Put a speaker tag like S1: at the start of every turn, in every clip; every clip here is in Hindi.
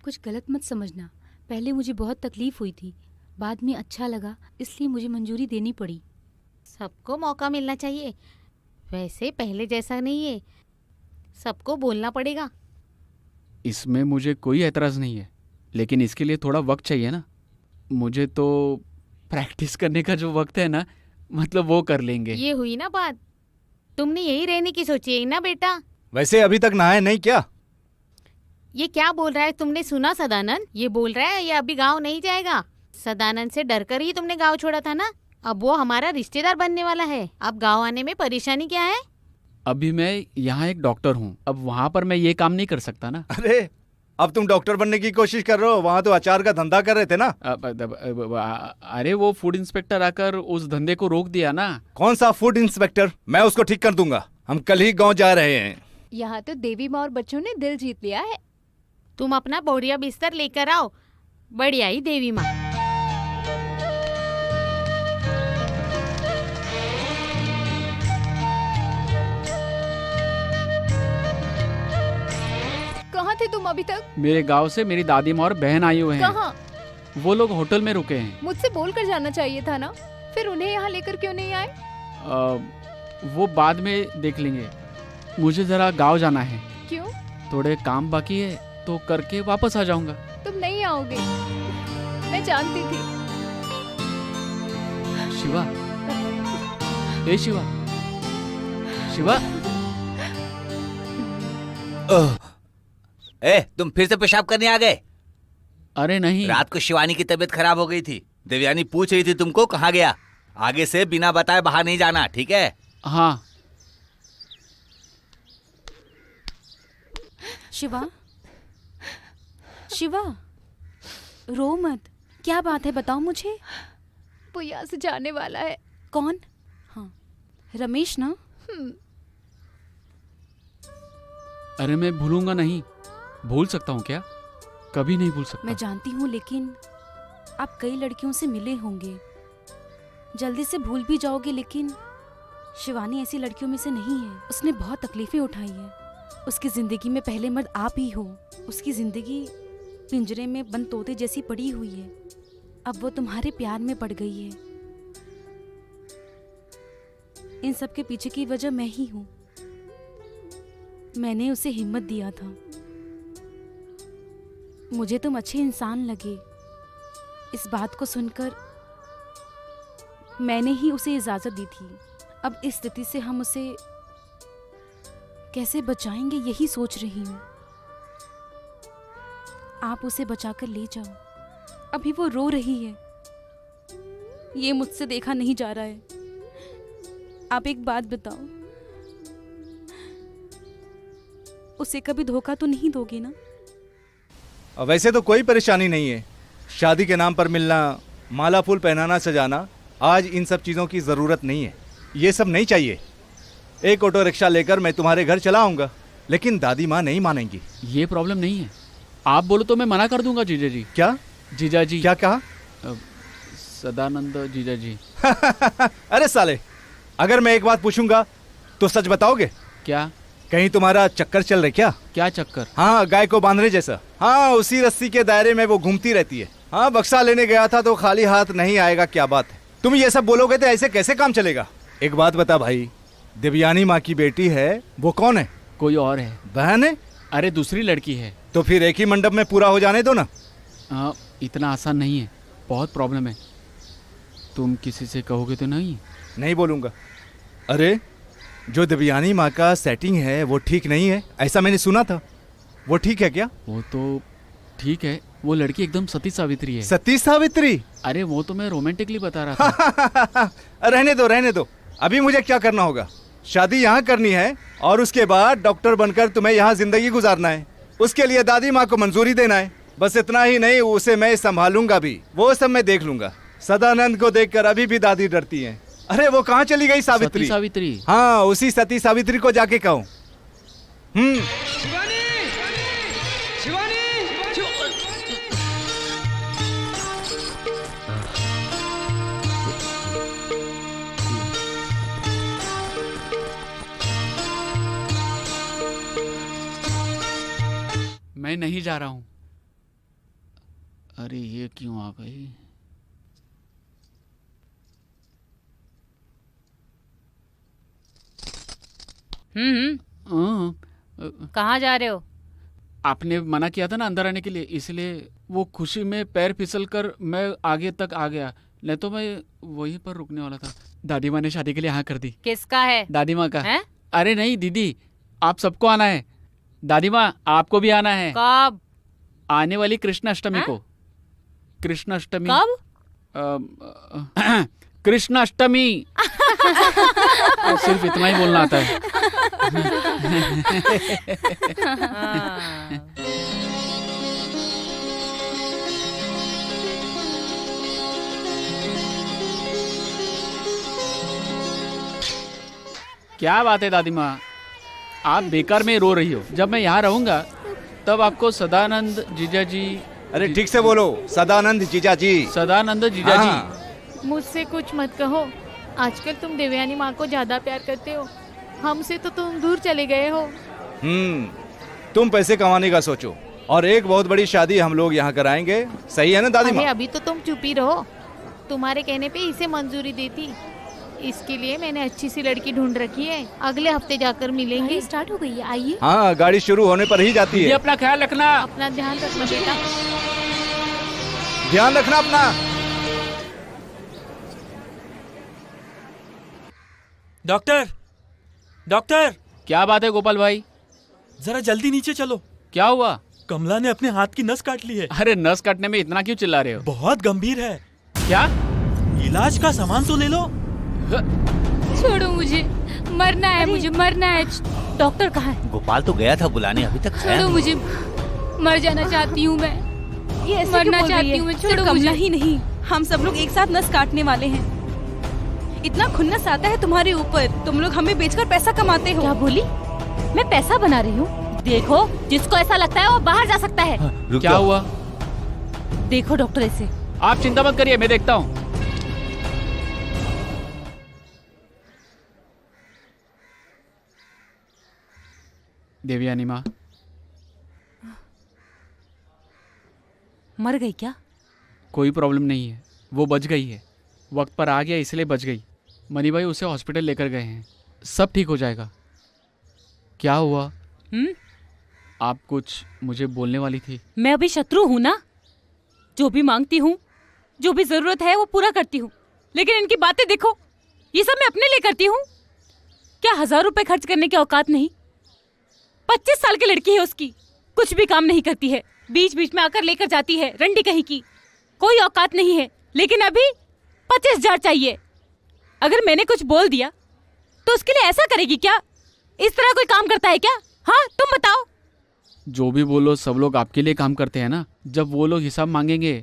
S1: कुछ गलत मत समझना, पहले मुझे बहुत तकलीफ हुई थी, बाद में अच्छा लगा, इसलिए मुझे मंजूरी देनी पड़ी।
S2: सबको मौका मिलना चाहिए, वैसे पहले जैसा नहीं है, सबको बोलना पड़ेगा।
S3: इसमें मुझे कोई एतराज़ नहीं है, लेकिन इसके लिए थोड़ा वक्त चाहिए ना। मुझे तो प्रैक्टिस करने का जो वक्त है ना, मतलब वो कर लेंगे।
S2: ये हुई ना बात, तुमने यही रहने की सोची है ना बेटा?
S4: वैसे अभी तक नहाए नहीं क्या?
S2: ये क्या बोल रहा है, तुमने सुना सदानंद? ये बोल रहा है ये अभी गांव नहीं जाएगा। सदानंद से डरकर ही तुमने गांव छोड़ा था ना, अब वो हमारा रिश्तेदार बनने वाला है, अब गांव आने में परेशानी क्या है?
S3: अभी मैं यहाँ एक डॉक्टर हूँ, अब वहाँ पर मैं ये काम नहीं कर सकता ना।
S4: अरे अब तुम डॉक्टर बनने की कोशिश कर रहे हो, वहाँ तो अचार का धंधा कर रहे थे ना।
S3: अरे वो फूड इंस्पेक्टर आकर उस धंधे को रोक दिया ना।
S4: कौन सा फूड इंस्पेक्टर? मैं उसको ठीक कर दूंगा, हम कल ही गांव जा रहे हैं।
S5: यहाँ तो देवी माँ और बच्चों ने दिल जीत लिया है।
S2: तुम अपना बोरिया बिस्तर लेकर आओ, बढ़िया ही देवी माँ।
S5: कहाँ थे तुम अभी तक?
S3: मेरे गांव से मेरी दादी माँ और बहन आई हुए हैं।
S5: कहाँ?
S3: वो लोग होटल में रुके हैं।
S5: मुझसे बोल कर जाना चाहिए था ना, फिर उन्हें यहाँ लेकर क्यों नहीं आए?
S3: वो बाद में देख लेंगे, मुझे जरा गांव जाना है।
S5: क्यों?
S3: थोड़े काम बाकी है तो करके वापस आ जाऊंगा।
S5: तुम नहीं आओगे, मैं जानती थी।
S3: शिवा, ए शिवा, शिवा।
S6: तुम फिर से पेशाब करने आ गए?
S3: अरे नहीं,
S6: रात को शिवानी की तबीयत खराब हो गई थी, देवयानी पूछ रही थी तुमको कहाँ गया। आगे से बिना बताए बाहर नहीं जाना, ठीक है?
S3: हाँ।
S1: शिवा, शिवा, रो मत, क्या बात है बताओ मुझे।
S5: वो यहाँ से जाने वाला है।
S1: कौन? हाँ, रमेश ना?
S3: अरे मैं भूलूंगा नहीं, भूल सकता हूँ क्या? कभी नहीं भूल सकता।
S1: मैं जानती हूँ, लेकिन आप कई लड़कियों से मिले होंगे, जल्दी से भूल भी जाओगे, लेकिन शिवानी ऐसी लड़कियों में से नहीं है। उसने बहुत तकलीफें उठाई है, उसकी जिंदगी में पहले मर्द आप ही हो। उसकी जिंदगी पिंजरे में बंद तोते जैसी पड़ी हुई है, अब वो तुम्हारे प्यार में पड़ गई है। इन सब के पीछे की वजह मैं ही हूँ। मैंने उसे हिम्मत दिया था, मुझे तुम अच्छे इंसान लगे। इस बात को सुनकर मैंने ही उसे इजाजत दी थी। अब इस स्थिति से हम उसे कैसे बचाएंगे, यही सोच रही हूँ। आप उसे बचाकर ले जाओ, अभी वो रो रही है, ये मुझसे देखा नहीं जा रहा है। आप एक बात बताओ, उसे कभी धोखा तो नहीं दोगे ना?
S4: वैसे तो कोई परेशानी नहीं है, शादी के नाम पर मिलना, माला फूल पहनाना सजाना, आज इन सब चीज़ों की ज़रूरत नहीं है, ये सब नहीं चाहिए। एक ऑटो रिक्शा लेकर मैं तुम्हारे घर चला आऊँगा, लेकिन दादी माँ नहीं मानेंगी।
S3: ये प्रॉब्लम नहीं है, आप बोलो तो मैं मना कर दूंगा। जीजा जी।
S4: क्या?
S3: जीजा जी।
S4: क्या कहा?
S3: सदानंद जीजा जी।
S4: अरे साले, अगर मैं एक बात पूछूंगा तो सच बताओगे?
S3: क्या?
S4: कहीं तुम्हारा चक्कर चल रहा है क्या?
S3: क्या चक्कर?
S4: हाँ, गाय को बांधने जैसा। हाँ, उसी रस्सी के दायरे में वो घूमती रहती है। हाँ, बक्सा लेने गया था तो खाली हाथ नहीं आएगा, क्या बात है? तुम ये सब बोलोगे तो ऐसे कैसे काम चलेगा? एक बात बता भाई, देवयानी माँ की बेटी है, वो कौन है?
S3: कोई और है।
S4: बहन है?
S3: अरे दूसरी लड़की है।
S4: तो फिर एक ही मंडप में पूरा हो जाने दो ना।
S3: हाँ, इतना आसान नहीं है, बहुत प्रॉब्लम है। तुम किसी से कहोगे तो नहीं?
S4: नहीं बोलूंगा। अरे जो देवयानी माँ का सेटिंग है वो ठीक नहीं है, ऐसा मैंने सुना था, वो ठीक है क्या?
S3: वो तो ठीक है, वो लड़की एकदम सती सावित्री है।
S4: सती सावित्री?
S3: अरे वो तो मैं रोमांटिकली बता रहा था।
S4: रहने दो रहने दो, अभी मुझे क्या करना होगा? शादी यहाँ करनी है और उसके बाद डॉक्टर बनकर तुम्हें यहाँ जिंदगी गुजारना है। उसके लिए दादी माँ को मंजूरी देना है, बस इतना ही नहीं, उसे मैं संभालूंगा भी, वो सब मैं देख लूंगा। सदानंद को देखकर अभी भी दादी डरती है। अरे वो कहाँ चली गई? सावित्री।
S3: सती सावित्री?
S4: हाँ, उसी सती सावित्री को जाके कहो।
S7: शिवानी! शिवानी!
S3: मैं नहीं जा रहा हूँ, अरे ये क्यों आ गई? हाँ,
S2: कहाँ जा रहे हो?
S3: आपने मना किया था ना अंदर आने के लिए, इसलिए वो खुशी में पैर फिसल कर मैं आगे तक आ गया, नहीं तो मैं वहीं पर रुकने वाला था। दादी माँ ने शादी के लिए हाँ कर दी।
S2: किसका है?
S3: दादी माँ का।
S2: हैं?
S3: अरे नहीं दीदी, आप सबको आना है। दादी माँ आपको भी आना है।
S2: कब?
S3: आने वाली कृष्ण अष्टमी
S2: हैं?
S3: को। कृष्ण अष्टमी।
S2: कब?
S3: कृष्ण अष्टमी। सिर्फ इतना ही बोलना आता है।
S2: हाँ।
S3: क्या बात है दादी माँ, आप बेकार में रो रही हो। जब मैं यहाँ रहूंगा तब आपको सदानंद जीजा जी।
S4: अरे ठीक से बोलो, सदानंद जीजा जी।
S3: सदानंद जीजा जी।
S4: हाँ।
S2: मुझसे कुछ मत कहो। आजकल तुम देवयानी माँ को ज्यादा प्यार करते हो, हमसे तो तुम दूर चले गए हो।
S4: तुम पैसे कमाने का सोचो और एक बहुत बड़ी शादी हम लोग यहाँ कराएंगे, सही है ना दादी
S2: अरे
S4: माँ?
S2: अभी तो तुम चुप ही रहो। तुम्हारे कहने पे इसे मंजूरी देती। इसके लिए मैंने अच्छी सी लड़की ढूंढ रखी है, अगले हफ्ते जाकर मिलेंगे।
S5: गाड़ी स्टार्ट हो गई है, आइए।
S4: हाँ, गाड़ी शुरू होने पर ही जाती
S3: ये
S4: है।
S3: अपना ख्याल रखना।
S2: अपना ध्यान रखना बेटा।
S4: ध्यान रखना अपना।
S8: डॉक्टर, डॉक्टर,
S3: क्या बात है गोपाल भाई?
S8: जरा जल्दी नीचे चलो।
S3: क्या हुआ?
S8: कमला ने अपने हाथ की नस काट ली है।
S3: अरे नस काटने में इतना क्यों चिल्ला रहे हो?
S8: बहुत गंभीर है।
S3: क्या?
S8: इलाज का सामान तो ले लो।
S5: छोड़ो मुझे, मरना है, मुझे मरना है।
S2: डॉक्टर कहाँ है?
S6: गोपाल तो गया था बुलाने, अभी तक आया
S5: छोड़ो
S6: नहीं।
S5: मुझे, मर जाना चाहती हूँ मैं।
S2: ये ऐसे
S5: मरना
S2: क्यों बोल रही
S5: चाहती
S2: है?
S5: हूँ मैं,
S1: सिर्फ
S5: छोड़ो
S1: कमला
S5: मुझे।
S1: ही नहीं, हम सब लोग एक साथ नस काटने वाले हैं। इतना खुन्नस आता है तुम्हारे ऊपर, तुम लोग हमें बेचकर पैसा कमाते हो।
S2: क्या बोली? मैं पैसा बना रही हूँ? देखो, जिसको ऐसा लगता है वो बाहर जा सकता है।
S6: रुक
S3: क्या
S6: जाओ।
S3: हुआ?
S2: देखो डॉक्टर, ऐसे
S3: आप चिंता मत करिए, मैं देखता हूँ। देवयानी माँ,
S1: मर गई क्या?
S3: कोई प्रॉब्लम नहीं है, वो बच गई है। वक्त पर आ गया इसलिए बच गई। मनी भाई उसे हॉस्पिटल लेकर गए हैं, सब ठीक हो जाएगा। क्या हुआ? आप कुछ मुझे बोलने वाली थी।
S1: मैं अभी शत्रु हूँ ना? जो भी मांगती हूँ, जो भी जरूरत है वो पूरा करती हूँ, लेकिन इनकी बातें देखो, ये सब मैं अपने लिए करती हूँ। क्या 1000 रुपए खर्च करने की औकात नहीं? 25 साल की लड़की है उसकी, कुछ भी काम नहीं करती है, बीच बीच में आकर लेकर जाती है, रंडी कहीं की। कोई औकात नहीं है, लेकिन अभी 25,000 चाहिए। अगर मैंने कुछ बोल दिया तो उसके लिए ऐसा करेगी क्या? इस तरह कोई काम करता है क्या? हाँ, तुम बताओ।
S3: जो भी बोलो, सब लोग आपके लिए काम करते हैं ना। जब वो लोग हिसाब मांगेंगे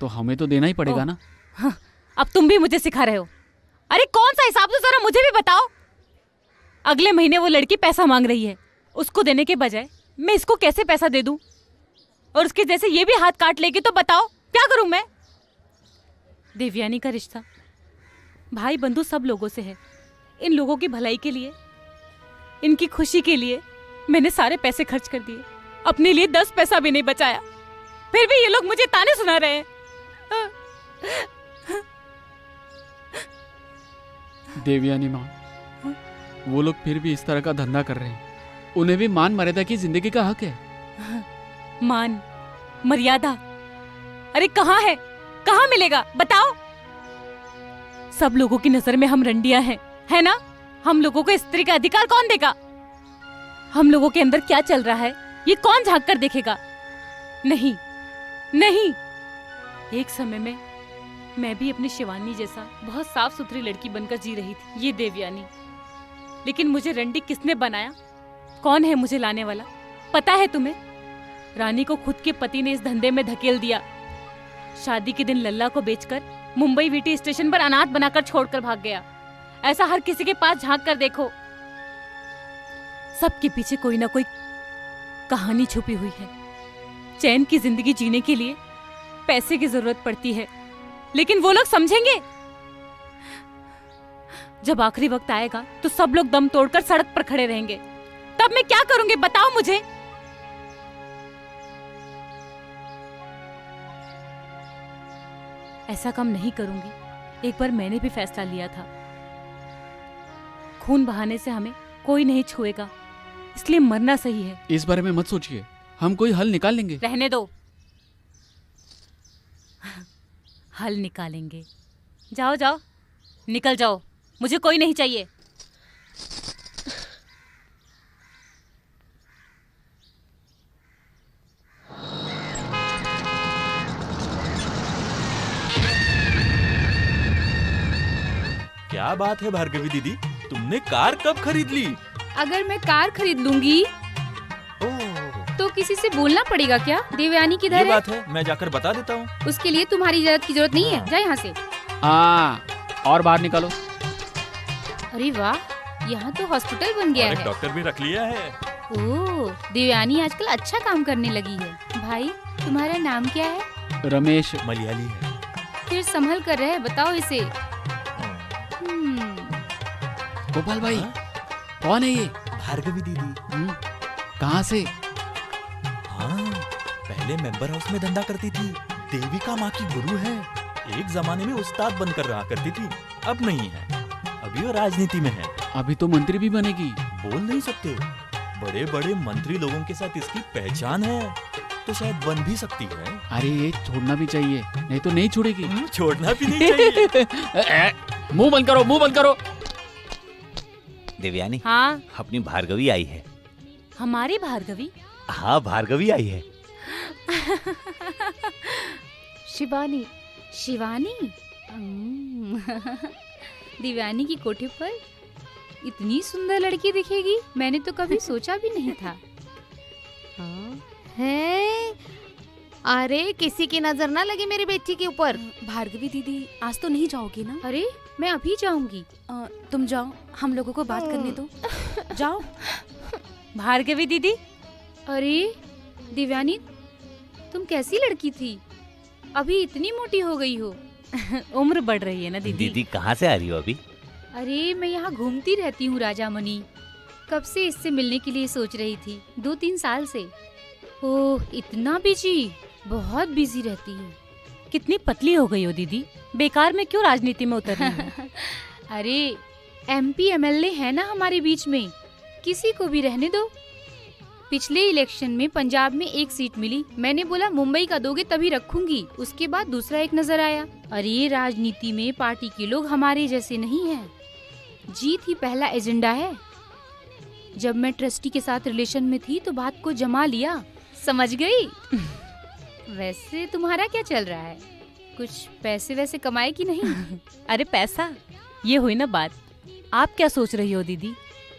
S3: तो हमें तो देना ही पड़ेगा ना।
S1: हाँ, अब तुम भी मुझे सिखा रहे हो। अरे कौन सा हिसाब, तो जरा मुझे भी बताओ। अगले महीने वो लड़की पैसा मांग रही है, उसको देने के बजाय मैं इसको कैसे पैसा दे दूं? और उसके जैसे ये भी हाथ काट लेगी तो बताओ क्या करूं मैं? देवयानी का रिश्ता भाई बंधु सब लोगों से है। इन लोगों की भलाई के लिए, इनकी खुशी के लिए मैंने सारे पैसे खर्च कर दिए, अपने लिए 10 पैसा भी नहीं बचाया। फिर भी ये लोग मुझे ताने सुना रहे हैं।
S3: देवयानी माँ, वो लोग फिर भी इस तरह का धंधा कर रहे हैं। उन्हें भी मान मर्यादा की जिंदगी का हक है।
S1: मान मर्यादा, अरे कहाँ है, कहाँ मिलेगा बताओ? सब लोगों की नजर में हम रंडियां हैं, है ना? हम लोगों को स्त्री का अधिकार कौन देगा? हम लोगों के अंदर क्या चल रहा है ये कौन झांक कर देखेगा? नहीं नहीं। एक समय में मैं भी अपनी शिवानी जैसा बहुत साफ सुथरी लड़की बनकर जी रही थी, ये देवयानी। लेकिन मुझे रंडी किसने बनाया? कौन है मुझे लाने वाला? पता है तुम्हें? रानी को खुद के पति ने इस धंधे में धकेल दिया। शादी के दिन लल्ला को बेचकर मुंबई वीटी स्टेशन पर अनाथ बनाकर छोड़कर भाग गया। ऐसा हर किसी के पास झांक कर देखो, सबके पीछे कोई ना कोई कहानी छुपी हुई है। चैन की जिंदगी जीने के लिए पैसे की जरूरत पड़ती है, लेकिन वो लोग समझेंगे? जब आखिरी वक्त आएगा तो सब लोग दम तोड़कर सड़क पर खड़े रहेंगे, तब मैं क्या करूंगी बताओ मुझे? ऐसा काम नहीं करूंगी। एक बार मैंने भी फैसला लिया था, खून बहाने से हमें कोई नहीं छुएगा, इसलिए मरना सही है।
S3: इस बारे में मत सोचिए, हम कोई हल निकाल लेंगे।
S1: रहने दो, हल निकालेंगे। जाओ जाओ, निकल जाओ, मुझे कोई नहीं चाहिए।
S8: क्या बात है भार्गवी दीदी, तुमने कार कब खरीद ली?
S5: अगर मैं कार खरीद लूंगी
S8: ओह,
S5: तो किसी से बोलना पड़ेगा क्या? देवयानी
S8: ये
S5: किधर है?
S8: बात है, मैं जाकर बता देता हूँ।
S5: उसके लिए तुम्हारी इजाजत की जरूरत नहीं है, जा यहाँ से।
S3: हाँ, और बाहर निकालो।
S5: अरे वाह, यहाँ तो हॉस्पिटल बन गया
S8: और एक
S5: है।
S8: डॉक्टर भी रख लिया है।
S5: ओह, देवयानी आजकल अच्छा काम करने लगी है। भाई, तुम्हारा नाम क्या है?
S3: रमेश।
S8: मलयाली है।
S5: फिर संभल कर रहे, बताओ इसे।
S3: गोपाल भाई,
S8: हाँ?
S3: कौन है ये?
S8: भार्गवी दीदी।
S3: कहाँ से?
S8: हाँ, पहले मेंबर हाउस में धंधा करती थी, देविका माँ की गुरु है। एक जमाने में उस्ताद बनकर रहा करती थी, अब नहीं है, अभी वो राजनीति में है।
S3: अभी तो मंत्री भी बनेगी।
S8: बोल नहीं सकते, बड़े बड़े मंत्री लोगों के साथ इसकी पहचान है, तो शायद बन भी सकती है।
S3: अरे ये छोड़ना भी चाहिए, नहीं तो नहीं छोड़ेगी।
S8: छोड़ना भी नहीं चाहिए।
S3: मुंह बंद करो, मुंह बंद करो।
S6: देवयानी,
S1: हाँ,
S6: अपनी भार्गवी आई है।
S1: हमारी भार्गवी?
S6: हाँ, भार्गवी आई है।
S5: शिवानी। शिवानी? देवयानी की कोठी पर इतनी सुंदर लड़की दिखेगी, मैंने तो कभी सोचा भी नहीं था।
S2: है, अरे किसी की नजर ना लगे मेरी बेटी के ऊपर।
S1: भार्गवी दीदी, आज तो नहीं जाओगी ना?
S5: अरे, मैं अभी जाऊंगी।
S1: तुम जाओ, हम लोगों को बात करने दो। जाओ। भार्गवी दीदी।
S5: अरे देवयानी, तुम कैसी लड़की थी, अभी इतनी मोटी हो गई हो।
S1: उम्र बढ़ रही है ना दीदी।
S6: दीदी कहाँ से आ रही हो अभी?
S5: अरे मैं यहाँ घूमती रहती हूँ राजा मणि, कब से इससे मिलने के लिए सोच रही थी, 2-3 साल से। ओह, इतना बिजी, बहुत बिजी रहती है।
S1: कितनी पतली हो गई हो दीदी, बेकार में क्यों राजनीति में उतर रही हो?
S5: अरे MP MLA है ना हमारे बीच में, किसी को भी रहने दो। पिछले इलेक्शन में पंजाब में एक सीट मिली, मैंने बोला मुंबई का दोगे तभी रखूंगी, उसके बाद दूसरा एक नजर आया। अरे राजनीति में पार्टी के लोग हमारे जैसे नहीं हैं, जीत ही पहला एजेंडा है। जब मैं ट्रस्टी के साथ रिलेशन में थी तो बात को जमा लिया, समझ गई। वैसे तुम्हारा क्या चल रहा है, कुछ पैसे वैसे कमाए कि नहीं?
S1: अरे पैसा, ये हुई ना बात। आप क्या सोच रही हो दीदी?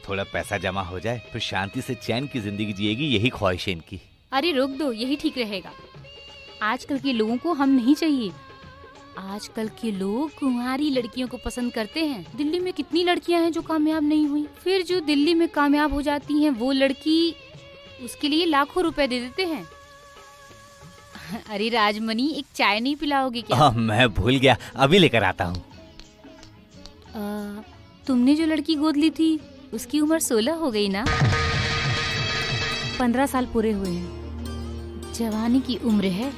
S6: थोड़ा पैसा जमा हो जाए फिर शांति से चैन की जिंदगी जिएगी, यही ख्वाहिश है इनकी।
S5: अरे रोक दो, यही ठीक रहेगा। आजकल के लोगों को हम नहीं चाहिए। आजकल के लोग कुंवारी लड़कियों को पसंद करते हैं। दिल्ली में कितनी लड़कियां हैं जो कामयाब नहीं हुई, फिर जो दिल्ली में कामयाब हो जाती हैं वो लड़की, उसके लिए लाखों रुपए दे देते हैं। अरे राजमणि, एक चाय नहीं पिलाओगे क्या?
S6: मैं भूल गया, अभी लेकर आता हूँ।
S5: तुमने जो लड़की गोद ली थी उसकी उम्र 16 हो गई ना?
S1: 15 साल पूरे हुए हैं।
S5: जवानी की उम्र है,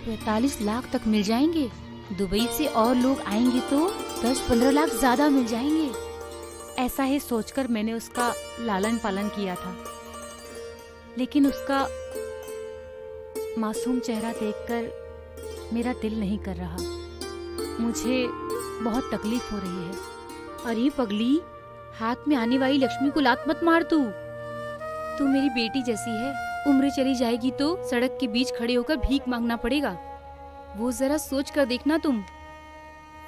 S5: 45 लाख तक मिल जाएंगे। दुबई से और लोग आएंगे तो 10-15 लाख ज्यादा मिल जाएंगे।
S1: ऐसा ही सोचकर मैंने उसका लालन पालन किया था, लेकिन उसका मासूम चेहरा देखकर मेरा दिल नहीं कर रहा। मुझे बहुत तकलीफ हो रही है।
S5: अरे पगली, हाथ में आने वाली लक्ष्मी को लात मत मार तू मेरी बेटी जैसी है। उम्र चली जाएगी तो सड़क के बीच खड़े होकर भीख मांगना पड़ेगा। वो जरा सोच कर देखना तुम,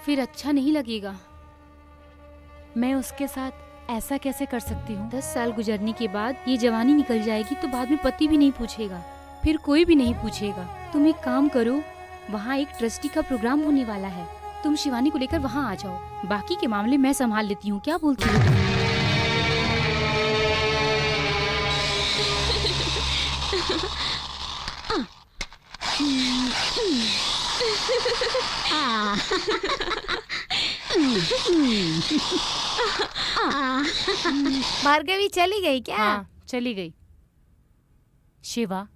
S5: फिर अच्छा नहीं लगेगा।
S1: मैं उसके साथ ऐसा कैसे कर सकती हूँ?
S5: 10 साल गुजरने के बाद ये जवानी निकल जाएगी तो बाद में पति भी नहीं पूछेगा, फिर कोई भी नहीं पूछेगा। तुम एक काम करो, वहाँ एक ट्रस्टी का प्रोग्राम होने वाला है, तुम शिवानी को लेकर वहाँ आ जाओ, बाकी के मामले मैं संभाल लेती हूँ। क्या बोलती हो तुम?
S2: भार्गवी चली गई क्या?
S1: हाँ, चली गई। शिवा,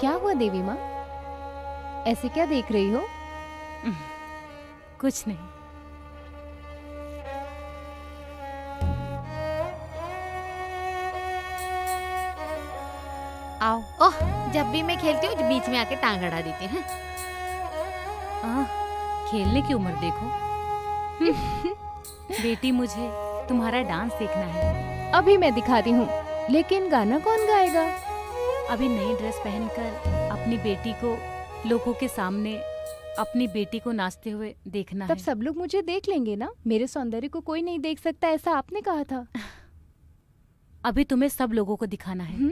S2: क्या हुआ देवी माँ?
S9: ऐसे क्या देख रही हो?
S1: कुछ नहीं। आओ।
S2: ओह, जब भी मैं खेलती हूँ बीच में आके टांग अड़ा देती है।
S1: खेलने की उम्र देखो। बेटी, मुझे तुम्हारा डांस देखना है।
S9: अभी मैं दिखाती हूँ, लेकिन गाना कौन गाएगा?
S1: अभी नई ड्रेस पहनकर अपनी बेटी को लोगों के सामने अपनी बेटी को नाचते हुए देखना
S9: तब
S1: है।
S9: सब लोग मुझे देख लेंगे ना। मेरे सौंदर्य को कोई नहीं देख सकता, ऐसा आपने कहा था।
S1: अभी तुम्हें सब लोगों को दिखाना है।